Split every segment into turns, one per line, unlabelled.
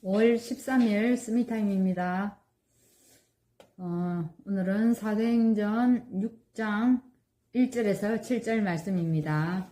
5월 13일 스미타임입니다. 오늘은 사도행전 6장 1절에서 7절 말씀입니다.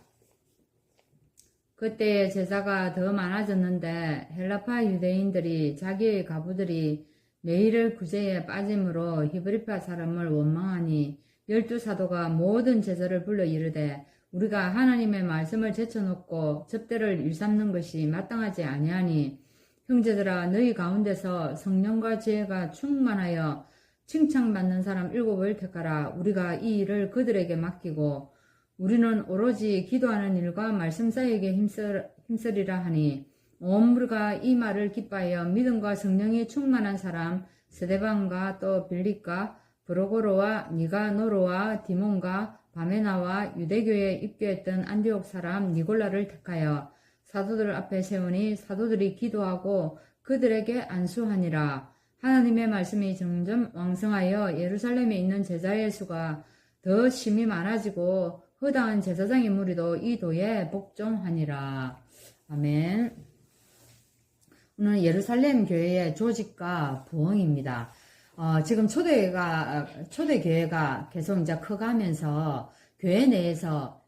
그때 제사가 더 많아졌는데 헬라파 유대인들이 자기의 가부들이 매일의 구제에 빠짐으로 히브리파 사람을 원망하니 12사도가 모든 제사를 불러 이르되 우리가 하나님의 말씀을 제쳐놓고 접대를 일삼는 것이 마땅하지 아니하니 형제들아 너희 가운데서 성령과 지혜가 충만하여 칭찬받는 사람 7을 택하라. 우리가 이 일을 그들에게 맡기고 우리는 오로지 기도하는 일과 말씀 사이에게 힘쓰리라 하니 온 무리가 이 말을 기뻐하여 믿음과 성령이 충만한 사람 스데반과 또 빌립과 브로고로와 니가노로와 디몬과 바메나와 유대교에 입교했던 안디옥 사람 니골라를 택하여 사도들 앞에 세우니 사도들이 기도하고 그들에게 안수하니라. 하나님의 말씀이 점점 왕성하여 예루살렘에 있는 제자의 수가 더 심히 많아지고 허다한 제사장의 무리도 이 도에 복종하니라. 아멘. 오늘 예루살렘 교회의 조직과 부흥입니다. 지금 초대교회가 계속 이제 커가면서 교회 내에서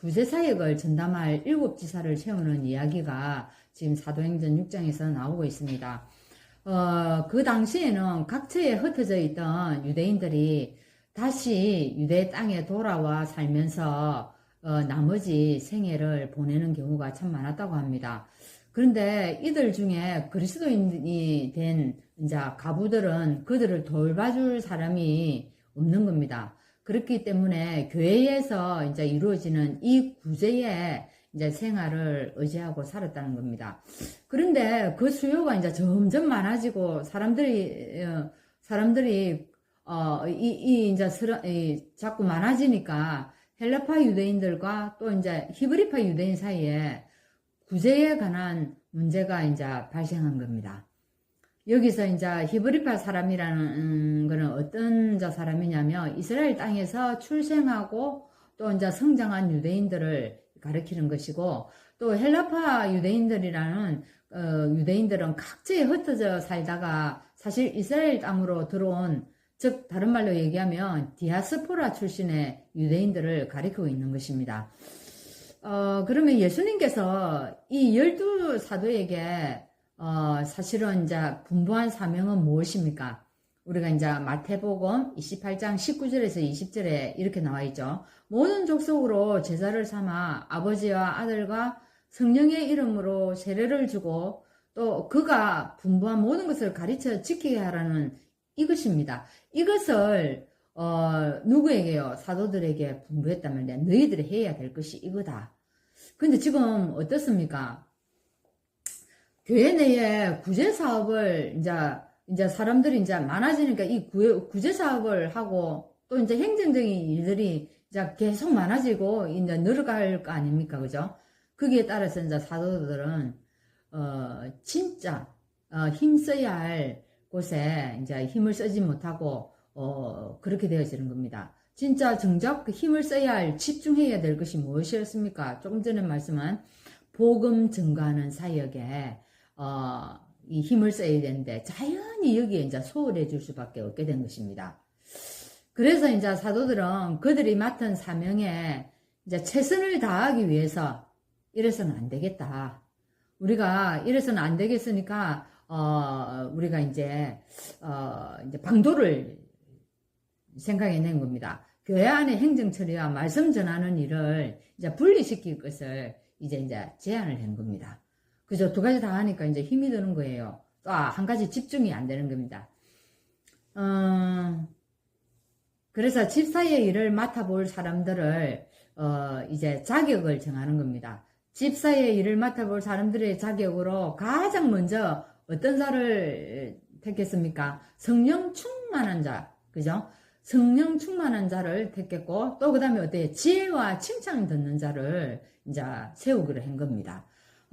구제 사역을 전담할 7지사를 채우는 이야기가 지금 사도행전 6장에서 나오고 있습니다. 그 당시에는 각처에 흩어져 있던 유대인들이 다시 유대 땅에 돌아와 살면서 나머지 생애를 보내는 경우가 참 많았다고 합니다. 그런데 이들 중에 그리스도인이 된 이제 가부들은 그들을 돌봐줄 사람이 없는 겁니다. 그렇기 때문에 교회에서 이제 이루어지는 이 구제의 이제 생활을 의지하고 살았다는 겁니다. 그런데 그 수요가 이제 점점 많아지고 사람들이 이제 자꾸 많아지니까 헬라파 유대인들과 또 이제 히브리파 유대인 사이에 구제에 관한 문제가 이제 발생한 겁니다. 여기서 이제 히브리파 사람이라는 거는 어떤 사람이냐면 이스라엘 땅에서 출생하고 또 이제 성장한 유대인들을 가리키는 것이고 또 헬라파 유대인들이라는 유대인들은 각지에 흩어져 살다가 사실 이스라엘 땅으로 들어온 즉 다른 말로 얘기하면 디아스포라 출신의 유대인들을 가리키고 있는 것입니다. 그러면 예수님께서 이 12사도에게 사실은 이제 분부한 사명은 무엇입니까? 우리가 이제 마태복음 28장 19절에서 20절에 이렇게 나와 있죠. 모든 족속으로 제자를 삼아 아버지와 아들과 성령의 이름으로 세례를 주고 또 그가 분부한 모든 것을 가르쳐 지키게 하라는 이것입니다. 이것을 누구에게요? 사도들에게 분부했다면 너희들이 해야 될 것이 이거다. 근데 지금 어떻습니까? 교회 내에 구제 사업을 이제 사람들이 이제 많아지니까 이 구제 사업을 하고 또 이제 행정적인 일들이 이제 계속 많아지고 이제 늘어갈 거 아닙니까? 그죠? 거기에 따라서 이제 사도들은 진짜 힘써야 할 곳에 이제 힘을 쓰지 못하고 그렇게 되어지는 겁니다. 진짜 정작 그 힘을 써야 할 집중해야 될 것이 무엇이었습니까? 조금 전에 말씀한 복음 증거하는 사역에 이 힘을 써야 되는데 자연히 여기에 이제 소홀해 줄 수밖에 없게 된 것입니다. 그래서 이제 사도들은 그들이 맡은 사명에 이제 최선을 다하기 위해서 이래서는 안 되겠다. 우리가 이래서는 안 되겠으니까 우리가 이제 방도를 생각해낸 겁니다. 교회 안의 행정 처리와 말씀 전하는 일을 이제 분리시킬 것을 이제 제안을 한 겁니다. 그죠? 두 가지 다 하니까 이제 힘이 드는 거예요. 또 한 가지 집중이 안 되는 겁니다. 그래서 집사의 일을 맡아볼 사람들을 이제 자격을 정하는 겁니다. 집사의 일을 맡아볼 사람들의 자격으로 가장 먼저 어떤 자를 택했습니까? 성령 충만한 자, 그죠? 성령 충만한 자를 택했고 또 그 다음에 어때요? 지혜와 칭찬 듣는 자를 이제 세우기로 한 겁니다.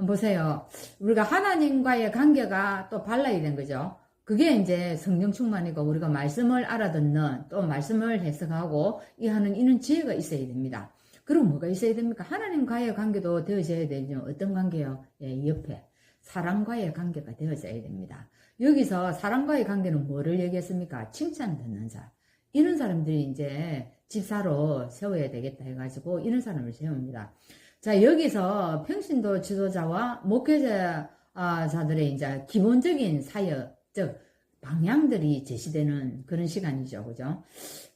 보세요. 우리가 하나님과의 관계가 또 발라야 된 거죠. 그게 이제 성령 충만이고 우리가 말씀을 알아듣는 또 말씀을 해석하고 이는 지혜가 있어야 됩니다. 그럼 뭐가 있어야 됩니까? 하나님과의 관계도 되어져야 되죠. 어떤 관계요? 예, 옆에 사람과의 관계가 되어져야 됩니다. 여기서 사람과의 관계는 뭐를 얘기했습니까? 칭찬 듣는 자. 이런 사람들이 이제 집사로 세워야 되겠다 해가지고 이런 사람을 세웁니다. 자, 여기서 평신도 지도자와 목회자들의 이제 기본적인 사역, 즉 방향들이 제시되는 그런 시간이죠. 그죠?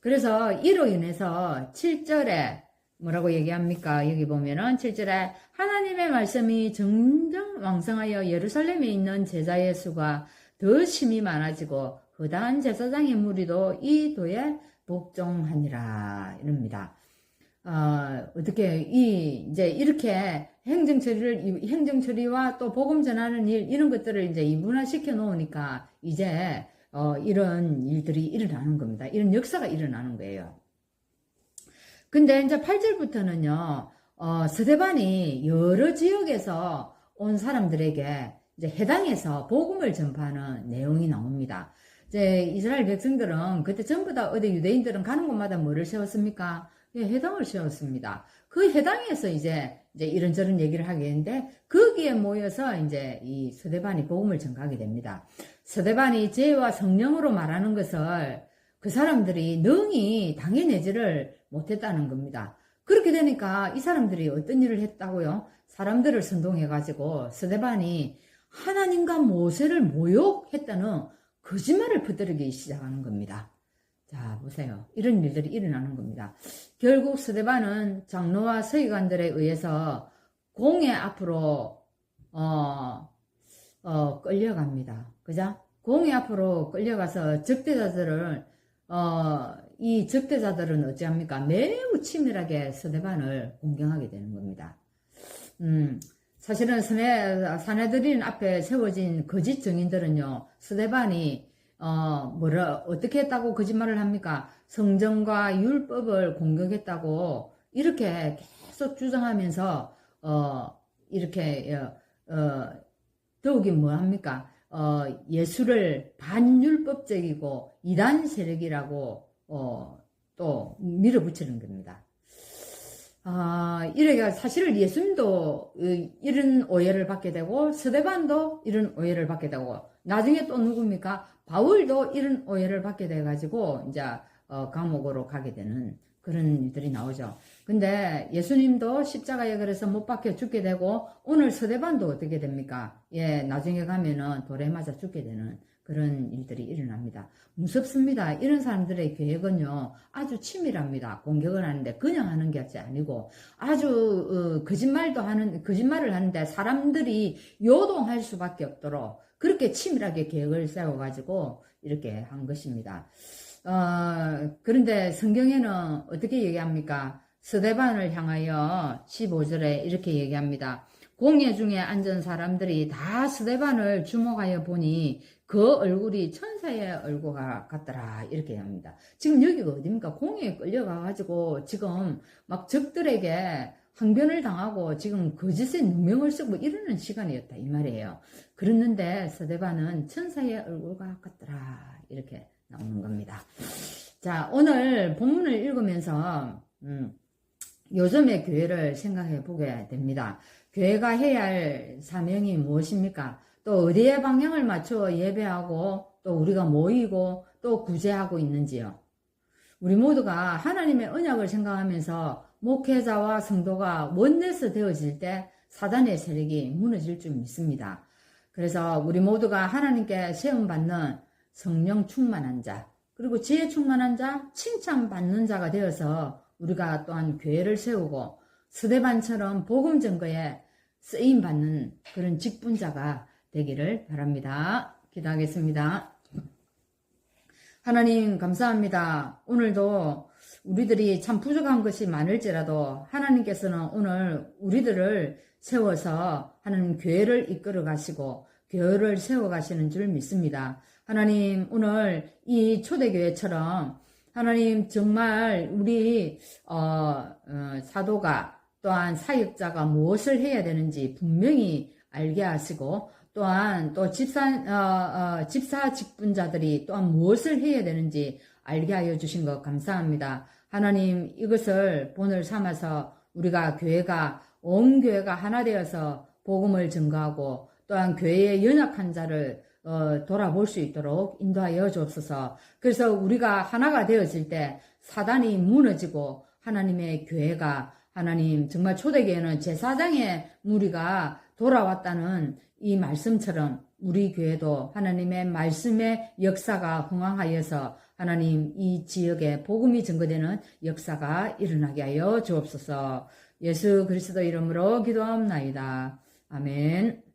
그래서 이로 인해서 7절에 뭐라고 얘기합니까? 여기 보면은 7절에 하나님의 말씀이 점점 왕성하여 예루살렘에 있는 제자의 수가 더 심히 많아지고 허다한 제사장의 무리도 이 도에 복종하니라 이럽니다. 어떻게 이제 이렇게 행정처리와 또 복음 전하는 일 이런 것들을 이제 이분화시켜 놓으니까 이제 이런 일들이 일어나는 겁니다. 이런 역사가 일어나는 거예요. 근데 이제 8절부터는요, 스데반이 여러 지역에서 온 사람들에게 이제 해당해서 복음을 전파하는 내용이 나옵니다. 이제 이스라엘 백성들은 그때 전부 다 어디 유대인들은 가는 곳마다 뭐를 세웠습니까? 예, 해당을 세웠습니다. 그 해당에서 이제 이런저런 얘기를 하게 되는데 거기에 모여서 이제 이 스데반이 복음을 전가하게 됩니다. 스데반이 죄와 성령으로 말하는 것을 그 사람들이 능히 당해내지를 못했다는 겁니다. 그렇게 되니까 이 사람들이 어떤 일을 했다고요? 사람들을 선동해가지고 스데반이 하나님과 모세를 모욕했다는 거짓말을 퍼뜨리기 시작하는 겁니다. 자, 보세요. 이런 일들이 일어나는 겁니다. 결국 스데반은 장로와 서기관들에 의해서 공회 앞으로 끌려갑니다. 그죠? 공회 앞으로 끌려가서 이 적대자들은 어찌합니까? 매우 치밀하게 스데반을 공경하게 되는 겁니다. 사실은 사내들인 앞에 세워진 거짓 증인들은요, 스데반이 어떻게 했다고 거짓말을 합니까? 성전과 율법을 공격했다고 이렇게 계속 주장하면서 이렇게 더욱이 뭐합니까? 예수를 반율법적이고 이단 세력이라고 또 밀어붙이는 겁니다. 이래가 사실 예수님도 이런 오해를 받게 되고 스데반도 이런 오해를 받게 되고 나중에 또 누굽니까? 바울도 이런 오해를 받게 돼 가지고 이제 감옥으로 가게 되는 그런 일들이 나오죠. 근데 예수님도 십자가에 그래서 못 박혀 죽게 되고 오늘 스데반도 어떻게 됩니까? 예, 나중에 가면은 돌에 맞아 죽게 되는 그런 일들이 일어납니다. 무섭습니다. 이런 사람들의 계획은요, 아주 치밀합니다. 공격을 하는데 그냥 하는 게 아니고 아주 거짓말을 하는데 사람들이 요동할 수밖에 없도록 그렇게 치밀하게 계획을 세워가지고 이렇게 한 것입니다. 그런데 성경에는 어떻게 얘기합니까? 스데반을 향하여 15절에 이렇게 얘기합니다. 공회 중에 앉은 사람들이 다 스데반을 주목하여 보니 그 얼굴이 천사의 얼굴 같더라 이렇게 합니다. 지금 여기가 어디입니까? 공회에 끌려가가지고 지금 막 적들에게 항변을 당하고 지금 거짓의 누명을 쓰고 이러는 시간이었다 이 말이에요. 그랬는데 스데반은 천사의 얼굴과 같더라 이렇게 나오는 겁니다. 자, 오늘 본문을 읽으면서 요즘의 교회를 생각해 보게 됩니다. 교회가 해야 할 사명이 무엇입니까? 또 어디에 방향을 맞춰 예배하고 또 우리가 모이고 또 구제하고 있는지요. 우리 모두가 하나님의 언약을 생각하면서 목회자와 성도가 원내스 되어질 때 사단의 세력이 무너질 줄 믿습니다. 그래서 우리 모두가 하나님께 세움받는 성령 충만한 자, 그리고 지혜 충만한 자, 칭찬받는 자가 되어서 우리가 또한 교회를 세우고 스데반처럼 복음 전거에 쓰임받는 그런 직분자가 되기를 바랍니다. 기도하겠습니다. 하나님 감사합니다. 오늘도 우리들이 참 부족한 것이 많을지라도 하나님께서는 오늘 우리들을 세워서 하나님 교회를 이끌어 가시고 교회를 세워 가시는 줄 믿습니다. 하나님 오늘 이 초대교회처럼 하나님 정말 우리 사도가 또한 사역자가 무엇을 해야 되는지 분명히 알게 하시고 또한 또 집사 직분자들이 또한 무엇을 해야 되는지 알게 하여 주신 것 감사합니다. 하나님 이것을 본을 삼아서 우리가 온 교회가 하나 되어서 복음을 전가하고 또한 교회의 연약한 자를 돌아볼 수 있도록 인도하여 주옵소서. 그래서 우리가 하나가 되어질 때 사단이 무너지고 하나님의 교회가 하나님 정말 초대교회는 제사장의 무리가 돌아왔다는 이 말씀처럼 우리 교회도 하나님의 말씀의 역사가 흥황하여서 하나님 이 지역에 복음이 증거되는 역사가 일어나게 하여 주옵소서. 예수 그리스도 이름으로 기도합나이다. 아멘.